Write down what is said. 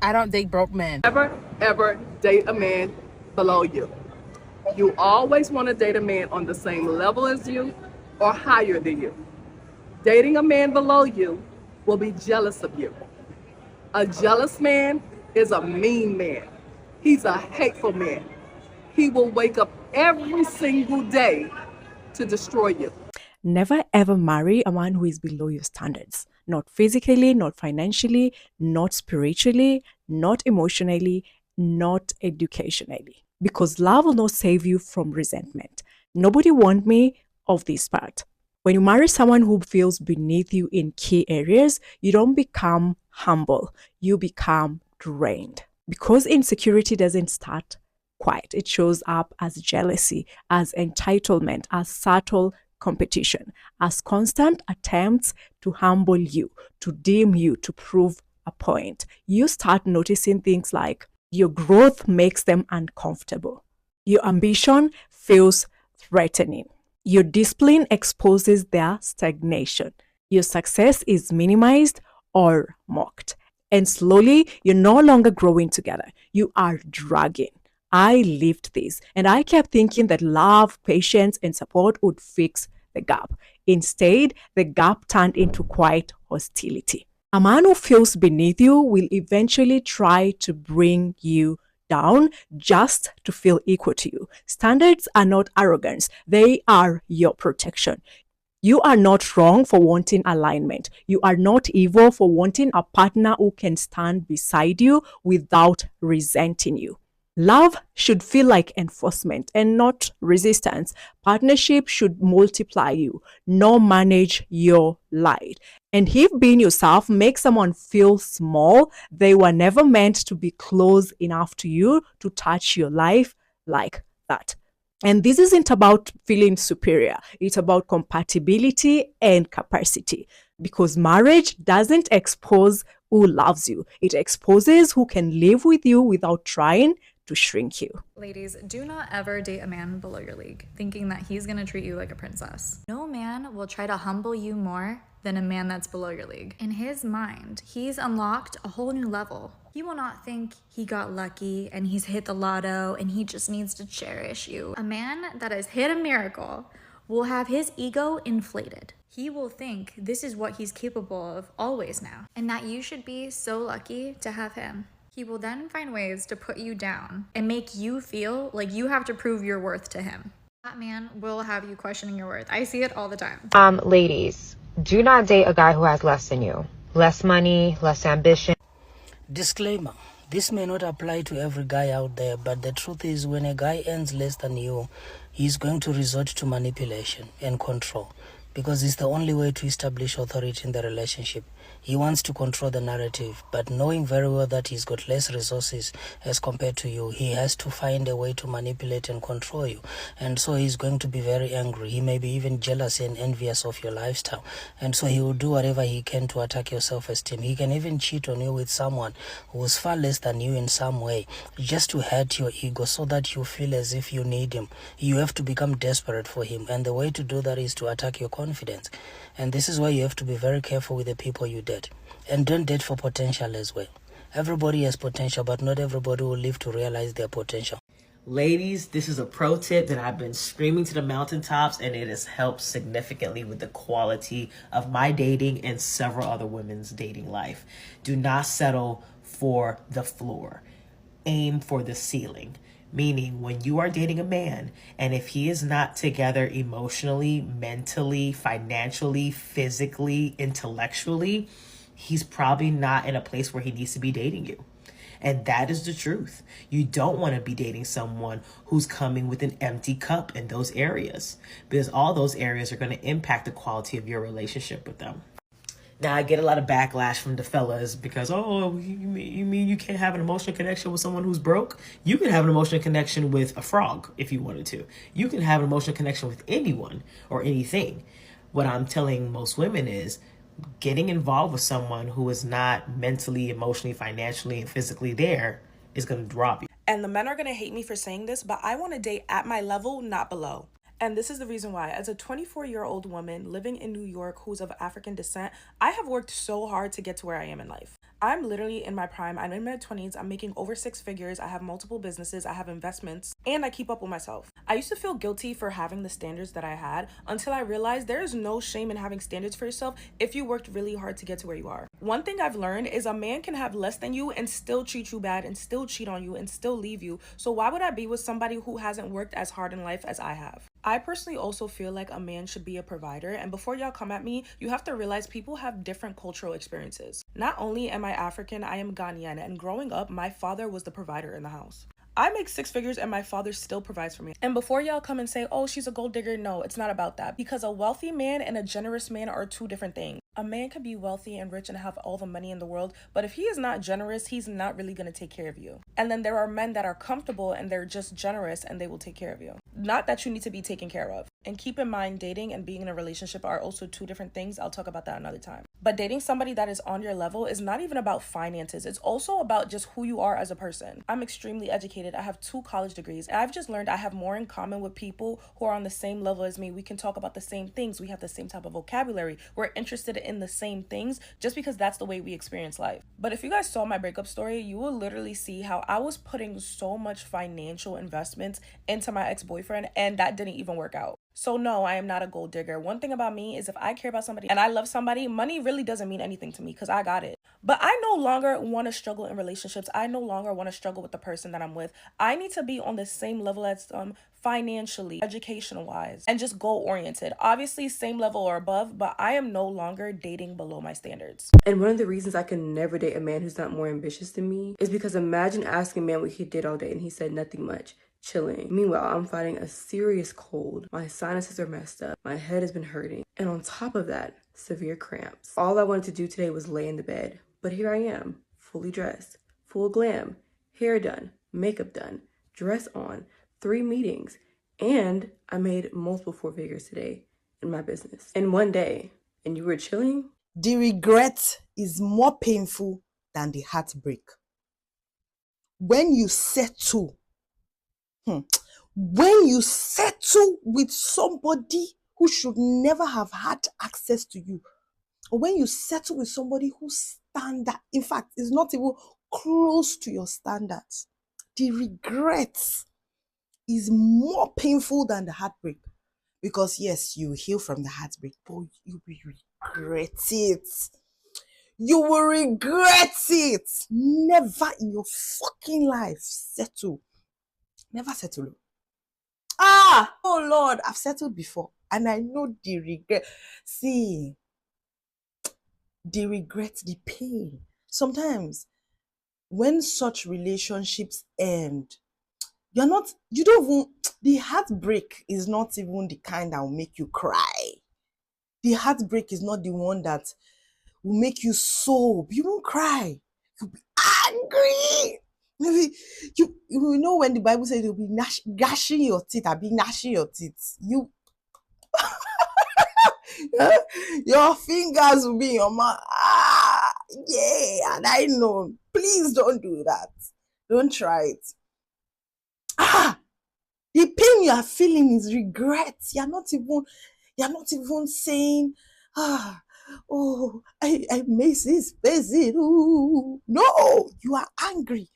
I don't date broke men. Never, ever date a man below you. You always want to date a man on the same level as you or higher than you. Dating a man below you will be jealous of you. A jealous man is a mean man. He's a hateful man. He will wake up every single day to destroy you. Never ever marry a man who is below your standards. Not physically, not financially, not spiritually, not emotionally, not educationally. Because love will not save you from resentment. Nobody warned me of this part. When you marry someone who feels beneath you in key areas, you don't become humble, you become drained. Because insecurity doesn't start quiet, it shows up as jealousy, as entitlement, as subtle competition, as constant attempts to humble you, to dim you, to prove a point. You start noticing things like your growth makes them uncomfortable, your ambition feels threatening, your discipline exposes their stagnation, your success is minimized or mocked. And slowly, you're no longer growing together, you are dragging. I lived this, and I kept thinking that love, patience, and support would fix the gap. Instead, the gap turned into quiet hostility. A man who feels beneath you will eventually try to bring you down just to feel equal to you. Standards are not arrogance, they are your protection. You are not wrong for wanting alignment. You are not evil for wanting a partner who can stand beside you without resenting you. Love should feel like enforcement and not resistance. Partnership should multiply you, not manage your light. And if being yourself makes someone feel small, they were never meant to be close enough to you to touch your life like that. And this isn't about feeling superior, it's about compatibility and capacity. Because marriage doesn't expose who loves you, it exposes who can live with you without trying to shrink you. Ladies, do not ever date a man below your league, thinking that he's gonna treat you like a princess. No man will try to humble you more than a man that's below your league. In his mind, he's unlocked a whole new level. He will not think he got lucky and he's hit the lotto and he just needs to cherish you. A man that has hit a miracle will have his ego inflated. He will think this is what he's capable of always now, and that you should be so lucky to have him. He will then find ways to put you down and make you feel like you have to prove your worth to him. That man will have you questioning your worth. I see it all the time. Ladies, do not date a guy who has less than you. Less money, less ambition. Disclaimer. This may not apply to every guy out there, but the truth is when a guy earns less than you, he's going to resort to manipulation and control because it's the only way to establish authority in the relationship. He wants to control the narrative, but knowing very well that he's got less resources as compared to you, he has to find a way to manipulate and control you. And so he's going to be very angry. He may be even jealous and envious of your lifestyle. And so he will do whatever he can to attack your self-esteem. He can even cheat on you with someone who's far less than you in some way, just to hurt your ego so that you feel as if you need him. You have to become desperate for him. And the way to do that is to attack your confidence. And this is why you have to be very careful with the people you date. And don't date for potential as well. Everybody has potential, but not everybody will live to realize their potential. Ladies, this is a pro tip that I've been screaming to the mountaintops, and it has helped significantly with the quality of my dating and several other women's dating life. Do not settle for the floor. Aim for the ceiling. Meaning when you are dating a man and if he is not together emotionally, mentally, financially, physically, intellectually, he's probably not in a place where he needs to be dating you. And that is the truth. You don't want to be dating someone who's coming with an empty cup in those areas, because all those areas are going to impact the quality of your relationship with them. Now, I get a lot of backlash from the fellas because, oh, you mean you can't have an emotional connection with someone who's broke? You can have an emotional connection with a frog if you wanted to. You can have an emotional connection with anyone or anything. What I'm telling most women is getting involved with someone who is not mentally, emotionally, financially, and physically there is going to drop you. And the men are going to hate me for saying this, but I want to date at my level, not below. And this is the reason why. As a 24-year-old woman living in New York who's of African descent, I have worked so hard to get to where I am in life. I'm literally in my prime. I'm in my 20s. I'm making over 6 figures. I have multiple businesses. I have investments, and I keep up with myself. I used to feel guilty for having the standards that I had until I realized there is no shame in having standards for yourself if you worked really hard to get to where you are. One thing I've learned is a man can have less than you and still treat you bad and still cheat on you and still leave you. So why would I be with somebody who hasn't worked as hard in life as I have? I personally also feel like a man should be a provider, and before y'all come at me, you have to realize people have different cultural experiences. Not only am I African, I am Ghanaian, and growing up, my father was the provider in the house. I make 6 figures and my father still provides for me. And before y'all come and say, oh, she's a gold digger, no, it's not about that. Because a wealthy man and a generous man are two different things. A man can be wealthy and rich and have all the money in the world, but if he is not generous, he's not really going to take care of you. And then there are men that are comfortable and they're just generous and they will take care of you. Not that you need to be taken care of. And keep in mind, dating and being in a relationship are also two different things. I'll talk about that another time. But dating somebody that is on your level is not even about finances. It's also about just who you are as a person. I'm extremely educated. I have 2 college degrees. And I've just learned I have more in common with people who are on the same level as me. We can talk about the same things. We have the same type of vocabulary. We're interested in the same things just because that's the way we experience life. But if you guys saw my breakup story, you will literally see how I was putting so much financial investments into my ex-boyfriend and that didn't even work out. So no, I am not a gold digger. One thing about me is if I care about somebody and I love somebody, money really doesn't mean anything to me because I got it. But I no longer want to struggle in relationships. I no longer want to struggle with the person that I'm with. I need to be on the same level as them financially, educational-wise, and just goal-oriented. Obviously, same level or above, but I am no longer dating below my standards. And one of the reasons I can never date a man who's not more ambitious than me is because imagine asking a man what he did all day and he said nothing much. Chilling. Meanwhile, I'm fighting a serious cold. My sinuses are messed up. My head has been hurting. And on top of that, severe cramps. All I wanted to do today was lay in the bed. But here I am, fully dressed, full glam, hair done, makeup done, dress on, 3 meetings, and I made multiple 4 figures today in my business in one day. And you were chilling? The regret is more painful than the heartbreak. When you settle with somebody who should never have had access to you, or when you settle with somebody whose standard, in fact, is not even close to your standards, the regret is more painful than the heartbreak. Because yes, you heal from the heartbreak, but you will regret it. You will regret it. Never in your fucking life settle. Never settle. Oh Lord, I've settled before and I know the regret. See, the regret, the pain. Sometimes when such relationships end, the heartbreak is not even the kind that will make you cry. The heartbreak is not the one that will make you sob. You won't cry. You'll be angry. Maybe you know when the Bible says you'll be gnashing your teeth, I'll be gnashing your teeth. Your fingers will be in your mouth. Yeah, and I know. Please don't do that. Don't try it. The pain you are feeling is regret. You're not even saying, oh, I miss this person. Ooh. No, you are angry.